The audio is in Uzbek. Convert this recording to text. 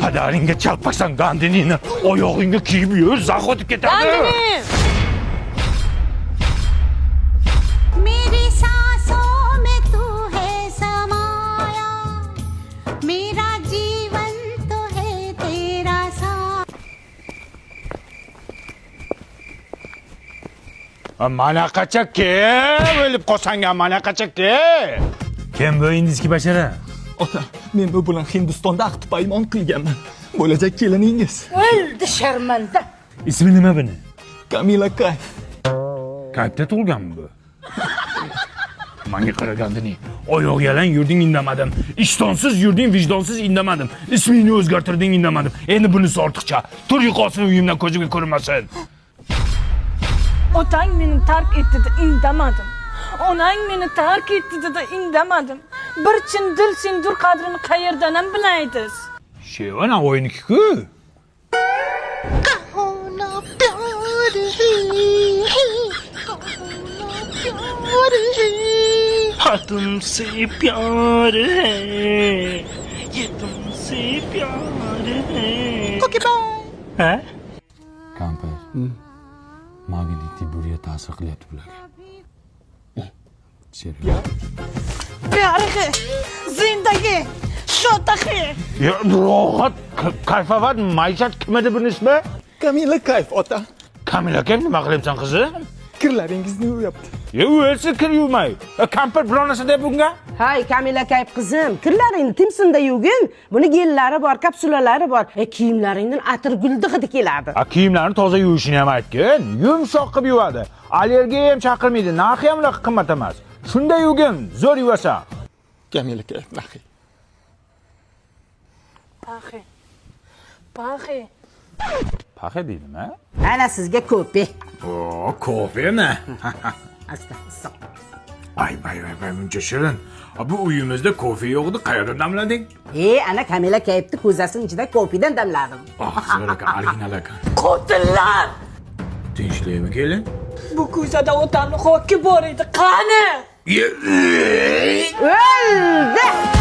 Padaringga chalpaksan Gandinini oyog'ingga kiyib yur, zax o'tib ketadi. Gandini! मेरी सांसों में तू है समाया मेरा जीवन तो है तेरा साथ Mana qacha kim o'lib qolsanga, mana qacha kim? Kim bu indizki bashara? Ota, men bu bilan Hindistonda ahd paymon qilganman. Bo'lajak keliningiz. O'ldi sharmanda. Ismi nima buni? Kamila Kayf. Kayfda tug'ilganmi bu? Menga qaragandini, oyoq yalang yurding indamadim. Ishtonsiz yurding, vijdonsiz indamadim. Ismingni o'zgartirding indamadim. Endi bunisi ortiqcha. Tur yiqolsin uyimdan ko'zimga ko'rinmasin. Otang meni tark etdi, indamadim. Onang meni tark etdi de indamadim. Bir chin dil sendur qadrini qayerdan ham bilaysiz? Shevana o'yiniki-ku. हाँ तुमसे प्यार है ये तुमसे प्यार है हैं Kampir. Magnetik buraya ta'sir qilyapti bularga. Serios. Pyar hai, zindagi, shota hai. Ya rohat, kayfovat, maishat kim edi buning ismi? Kamila Kayf ota. Kamila kim nima qilyapsan qizim? Kirlaringizni yuvayapti. Ya o'lsa kir yuvmay. Kampir bironasi deb bunga? Hay Kamila Kayf qizim, kirlaringni timsinda yuvgin. Buni gellari bor, kapsulalari bor. Kiyimlaringdan atir guldi hidi keladi. Kiyimlarni toza yuvishini ham aytgin. Yumshoq qilib yuvadi. Allergiya ham chaqirmaydi. Narxi ham qimmat emas. Shunday yuvgin, zo'r yuvasa. Kamila Kayf nahi. Paxe. Paxe. Paxa deydimi? Ana sizga ko'pi. O, kofemi? Asta, issiq. Ay, buncha shirin. Bu uyimizda kofe yo'qdi, qayerdan damlading? Ana Kamila Kayfni ko'zasining ichida ko'pidan damladim. Zo'r ekan, original ekan. Qotillar! Tinchlikmi kelin? Bu ko'zada otamni hoki bor edi. Qani? O'ldi!